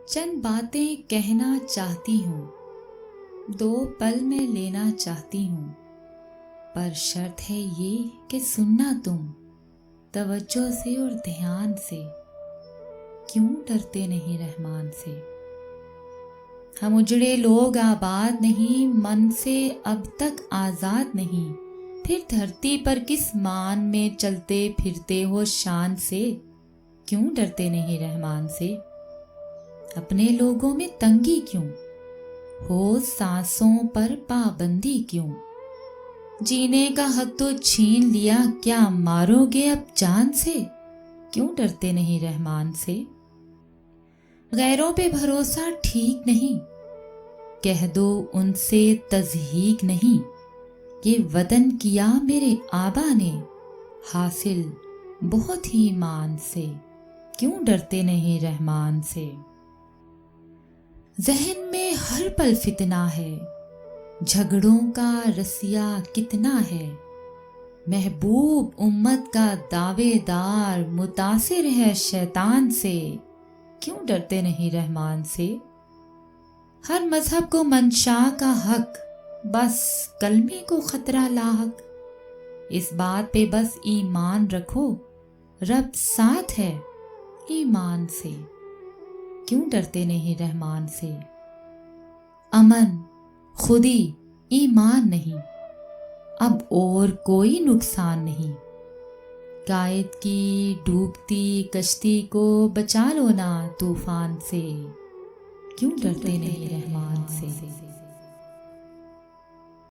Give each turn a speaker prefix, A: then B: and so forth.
A: چند باتیں کہنا چاہتی ہوں، 2 پل میں لینا چاہتی ہوں، پر شرط ہے یہ کہ سننا تم توجہ سے اور دھیان سے۔ کیوں ڈرتے نہیں رحمان سے؟ ہم اجڑے لوگ آباد نہیں، من سے اب تک آزاد نہیں، پھر دھرتی پر کس مان میں چلتے پھرتے ہو شان سے؟ کیوں ڈرتے نہیں رحمان سے؟ اپنے لوگوں میں تنگی کیوں ہو، سانسوں پر پابندی کیوں؟ جینے کا حق تو چھین لیا، کیا مارو گے اب جان سے؟ کیوں ڈرتے نہیں رحمان سے؟ غیروں پہ بھروسہ ٹھیک نہیں، کہہ دو ان سے تضحیک نہیں، یہ وطن کیا میرے آبا نے حاصل بہت ہی مان سے۔ کیوں ڈرتے نہیں رحمان سے؟ ذہن میں ہر پل فتنہ ہے، جھگڑوں کا رسیا کتنا ہے، محبوب امت کا دعوے دار متاثر ہے شیطان سے۔ کیوں ڈرتے نہیں رحمان سے؟ ہر مذہب کو منشا کا حق، بس کلمے کو خطرہ لاحق، اس بات پہ بس ایمان رکھو، رب ساتھ ہے ایمان سے۔ کیوں ڈرتے نہیں رحمان سے؟ امن، خودی، ایمان نہیں، اب اور کوئی نقصان نہیں، قائد کی ڈوبتی کشتی کو بچا لو نا طوفان سے۔ کیوں ڈرتے نہیں رحمان سے؟